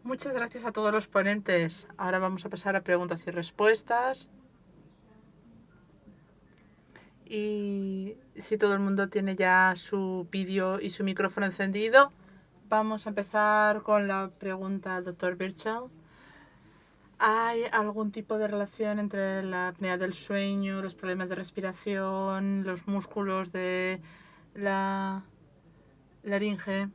Muchas gracias a todos los ponentes. Ahora vamos a pasar a preguntas y respuestas. Y si todo el mundo tiene ya su vídeo y su micrófono encendido, vamos a empezar con la pregunta al doctor Birchall. ¿Hay algún tipo de relación entre la apnea del sueño, los problemas de respiración, los músculos de la laringe?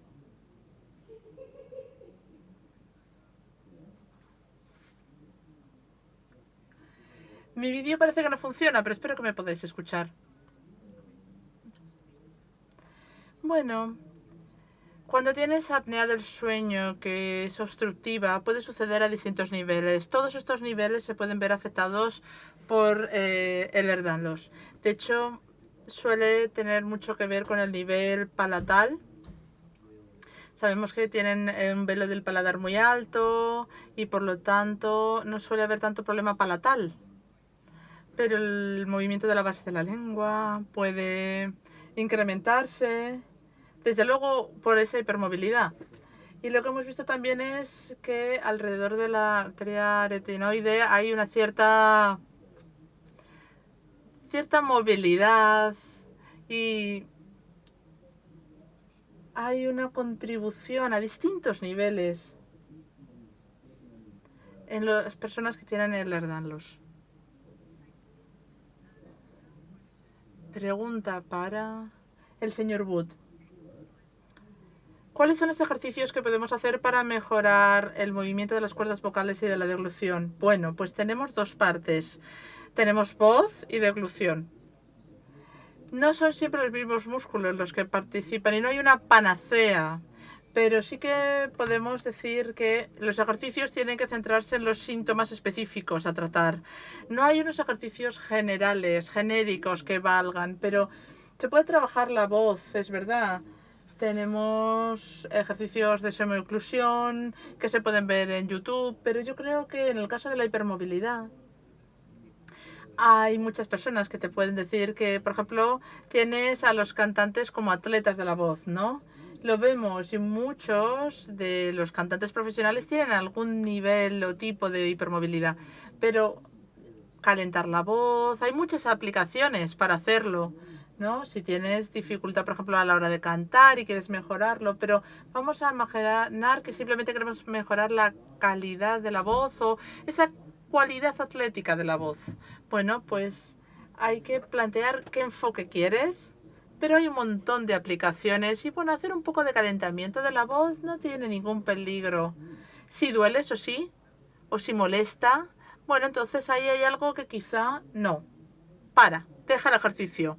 Mi vídeo parece que no funciona, pero espero que me podáis escuchar. Bueno, cuando tienes apnea del sueño que es obstructiva, puede suceder a distintos niveles. Todos estos niveles se pueden ver afectados por Ehlers-Danlos. De hecho, suele tener mucho que ver con el nivel palatal. Sabemos que tienen un velo del paladar muy alto y por lo tanto no suele haber tanto problema palatal. Pero el movimiento de la base de la lengua puede incrementarse, desde luego por esa hipermovilidad. Y lo que hemos visto también es que alrededor de la arteria aretinoide hay una cierta movilidad y hay una contribución a distintos niveles en las personas que tienen Ehlers-Danlos. Pregunta para el señor Wood. ¿Cuáles son los ejercicios que podemos hacer para mejorar el movimiento de las cuerdas vocales y de la deglución? Bueno, pues tenemos dos partes. Tenemos voz y deglución. No son siempre los mismos músculos los que participan y no hay una panacea, pero sí que podemos decir que los ejercicios tienen que centrarse en los síntomas específicos a tratar. No hay unos ejercicios generales, genéricos que valgan, pero se puede trabajar la voz, es verdad. Tenemos ejercicios de semioclusión que se pueden ver en YouTube, pero yo creo que en el caso de la hipermovilidad hay muchas personas que te pueden decir que, por ejemplo, tienes a los cantantes como atletas de la voz, ¿no? Lo vemos y muchos de los cantantes profesionales tienen algún nivel o tipo de hipermovilidad, pero calentar la voz, hay muchas aplicaciones para hacerlo, ¿no? Si tienes dificultad, por ejemplo, a la hora de cantar y quieres mejorarlo, pero vamos a imaginar que simplemente queremos mejorar la calidad de la voz o esa cualidad atlética de la voz. Bueno, pues hay que plantear qué enfoque quieres, pero hay un montón de aplicaciones y bueno, hacer un poco de calentamiento de la voz no tiene ningún peligro. Si duele, eso sí, o si molesta, bueno, entonces ahí hay algo que quizá no. Deja el ejercicio.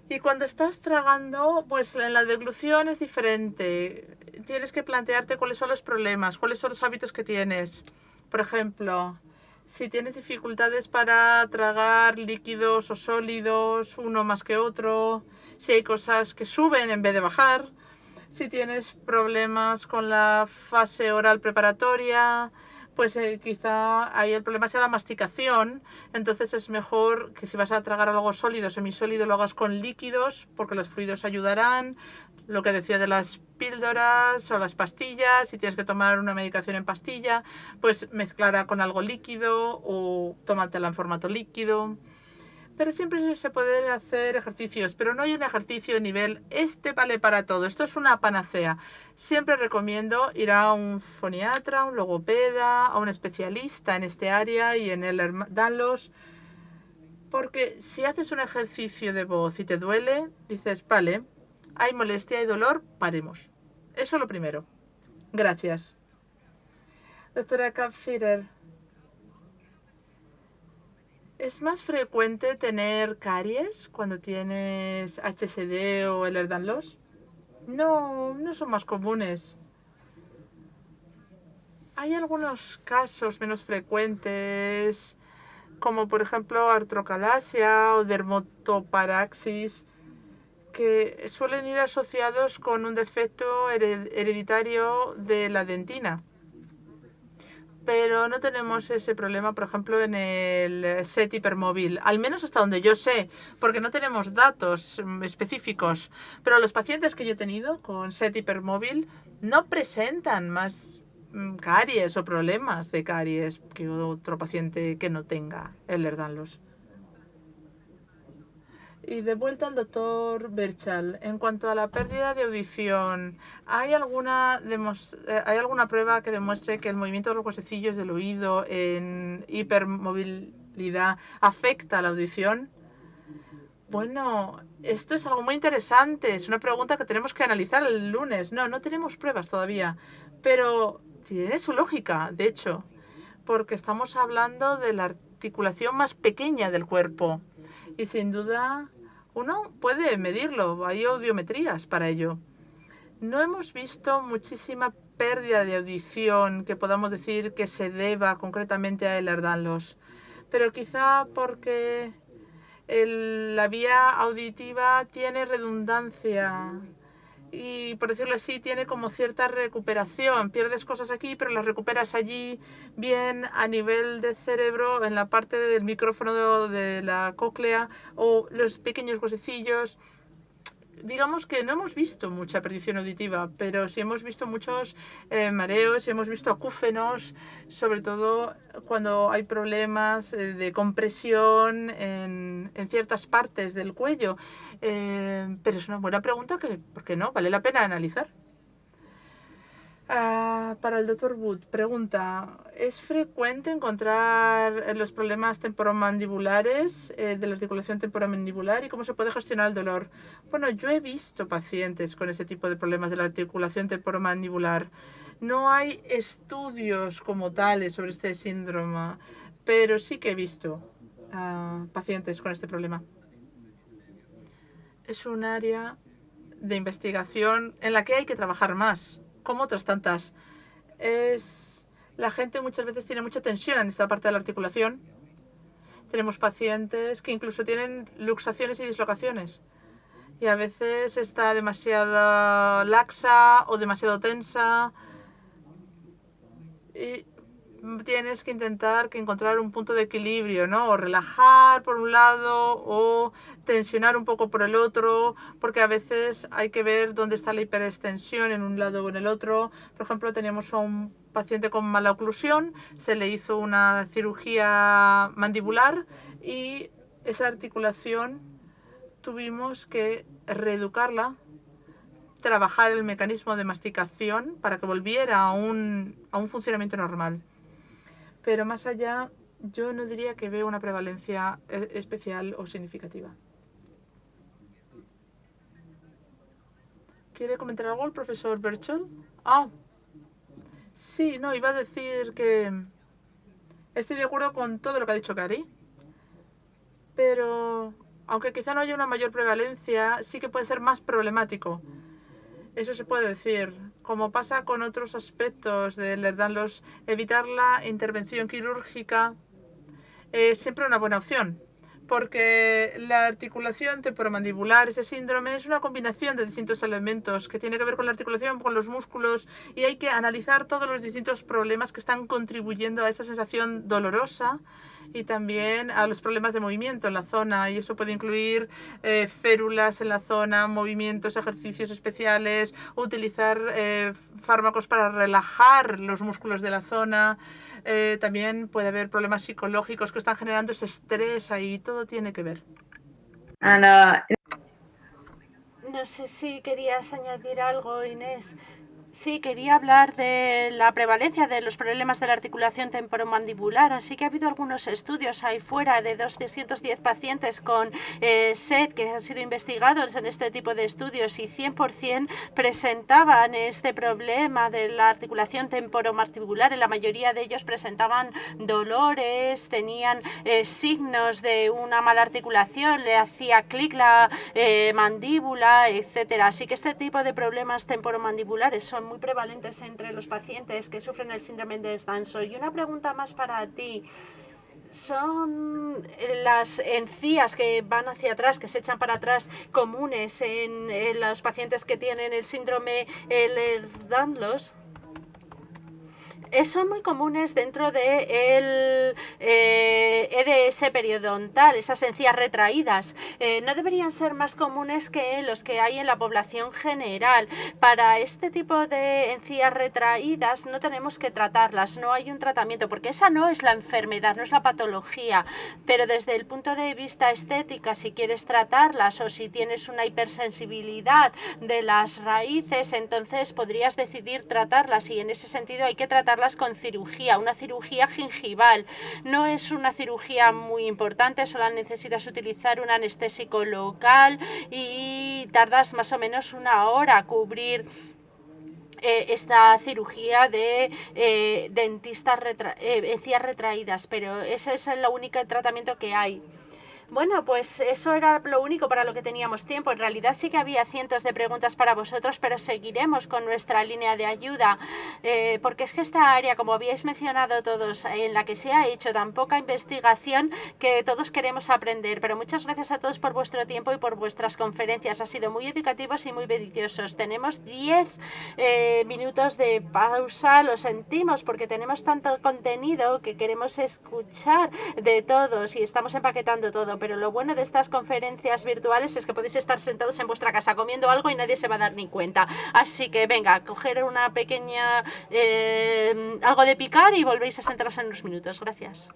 Y cuando estás tragando, pues en la deglución es diferente. Tienes que plantearte cuáles son los problemas, cuáles son los hábitos que tienes. Por ejemplo, si tienes dificultades para tragar líquidos o sólidos, uno más que otro, si hay cosas que suben en vez de bajar, si tienes problemas con la fase oral preparatoria, pues quizá ahí el problema sea la masticación. Entonces es mejor que si vas a tragar algo sólido, semisólido, lo hagas con líquidos, porque los fluidos ayudarán. Lo que decía de las píldoras o las pastillas, si tienes que tomar una medicación en pastilla, pues mezclarla con algo líquido o tómatela en formato líquido. Pero siempre se pueden hacer ejercicios, pero no hay un ejercicio de nivel, este vale para todo, esto es una panacea. Siempre recomiendo ir a un foniatra, un logopeda, a un especialista en este área y en Ehlers-Danlos, porque si haces un ejercicio de voz y te duele, dices, vale, hay molestia y dolor, paremos. Eso es lo primero. Gracias. Doctora Kapfirer. ¿Es más frecuente tener caries cuando tienes HSD o Ehlers-Danlos? No, no son más comunes. Hay algunos casos menos frecuentes, como por ejemplo artrocalasia o dermatoparaxis, que suelen ir asociados con un defecto hereditario de la dentina. Pero no tenemos ese problema, por ejemplo, en el SET hipermóvil, al menos hasta donde yo sé, porque no tenemos datos específicos. Pero los pacientes que yo he tenido con SET hipermóvil no presentan más caries o problemas de caries que otro paciente que no tenga Ehlers-Danlos. Y de vuelta al doctor Birchall. En cuanto a la pérdida de audición, ¿hay alguna prueba que demuestre que el movimiento de los huesecillos del oído en hipermovilidad afecta a la audición? Bueno, esto es algo muy interesante. Es una pregunta que tenemos que analizar el lunes. No tenemos pruebas todavía. Pero tiene su lógica, de hecho, porque estamos hablando de la articulación más pequeña del cuerpo. Y sin duda uno puede medirlo, hay audiometrías para ello. No hemos visto muchísima pérdida de audición que podamos decir que se deba concretamente a Ehlers-Danlos, pero quizá porque la vía auditiva tiene redundancia y, por decirlo así, tiene como cierta recuperación. Pierdes cosas aquí, pero las recuperas allí bien a nivel de cerebro, en la parte del micrófono de la cóclea o los pequeños huesecillos. Digamos que no hemos visto mucha perdición auditiva, pero sí hemos visto muchos mareos, hemos visto acúfenos, sobre todo cuando hay problemas de compresión en ciertas partes del cuello. Pero es una buena pregunta que, ¿por qué no? Vale la pena analizar. Para el doctor Wood, pregunta, ¿es frecuente encontrar los problemas temporomandibulares de la articulación temporomandibular y cómo se puede gestionar el dolor? Bueno, yo he visto pacientes con ese tipo de problemas de la articulación temporomandibular. No hay estudios como tales sobre este síndrome, pero sí que he visto pacientes con este problema. Es un área de investigación en la que hay que trabajar más, como otras tantas. La gente muchas veces tiene mucha tensión en esta parte de la articulación. Tenemos pacientes que incluso tienen luxaciones y dislocaciones. Y a veces está demasiado laxa o demasiado tensa. Y tienes que intentar encontrar un punto de equilibrio, ¿no? O relajar por un lado o tensionar un poco por el otro, porque a veces hay que ver dónde está la hiperextensión en un lado o en el otro. Por ejemplo, teníamos a un paciente con mala oclusión, se le hizo una cirugía mandibular y esa articulación tuvimos que reeducarla, trabajar el mecanismo de masticación para que volviera a un funcionamiento normal. Pero más allá, yo no diría que veo una prevalencia especial o significativa. ¿Quiere comentar algo el profesor Birchall? Sí, no, iba a decir que estoy de acuerdo con todo lo que ha dicho Cari, pero aunque quizá no haya una mayor prevalencia, sí que puede ser más problemático. Eso se puede decir. Como pasa con otros aspectos de Ehlers-Danlos, evitar la intervención quirúrgica es siempre una buena opción, porque la articulación temporomandibular, ese síndrome, es una combinación de distintos elementos que tiene que ver con la articulación, con los músculos, y hay que analizar todos los distintos problemas que están contribuyendo a esa sensación dolorosa y también a los problemas de movimiento en la zona, y eso puede incluir férulas en la zona, movimientos, ejercicios especiales, utilizar fármacos para relajar los músculos de la zona. También puede haber problemas psicológicos que están generando ese estrés ahí, todo tiene que ver. No sé si querías añadir algo, Inés. Sí, quería hablar de la prevalencia de los problemas de la articulación temporomandibular. Así que ha habido algunos estudios ahí fuera de 210 pacientes con SED que han sido investigados en este tipo de estudios y 100% presentaban este problema de la articulación temporomandibular. En la mayoría de ellos presentaban dolores, tenían signos de una mala articulación, le hacía clic la mandíbula, etcétera. Así que este tipo de problemas temporomandibulares son muy prevalentes entre los pacientes que sufren el síndrome de Ehlers-Danlos. Y una pregunta más para ti. ¿Son las encías que van hacia atrás, que se echan para atrás, comunes en los pacientes que tienen el síndrome Ehlers-Danlos? Son muy comunes dentro del EDS periodontal, esas encías retraídas. No deberían ser más comunes que los que hay en la población general. Para este tipo de encías retraídas no tenemos que tratarlas, no hay un tratamiento, porque esa no es la enfermedad, no es la patología. Pero desde el punto de vista estética, si quieres tratarlas o si tienes una hipersensibilidad de las raíces, entonces podrías decidir tratarlas, y en ese sentido hay que tratarlas con cirugía, una cirugía gingival. No es una cirugía muy importante, solo necesitas utilizar un anestésico local y tardas más o menos 1 hora a cubrir esta cirugía de encías retraídas, pero ese es el único tratamiento que hay. Bueno, pues eso era lo único para lo que teníamos tiempo. En realidad sí que había cientos de preguntas para vosotros, pero seguiremos con nuestra línea de ayuda, porque es que esta área, como habíais mencionado todos, en la que se ha hecho tan poca investigación, que todos queremos aprender. Pero muchas gracias a todos por vuestro tiempo y por vuestras conferencias. Ha sido muy educativos y muy beneficiosos. Tenemos 10 minutos de pausa, lo sentimos, porque tenemos tanto contenido que queremos escuchar de todos y estamos empaquetando todo. Pero lo bueno de estas conferencias virtuales es que podéis estar sentados en vuestra casa comiendo algo y nadie se va a dar ni cuenta. Así que venga, coger una pequeña algo de picar y volvéis a sentaros en unos minutos. Gracias.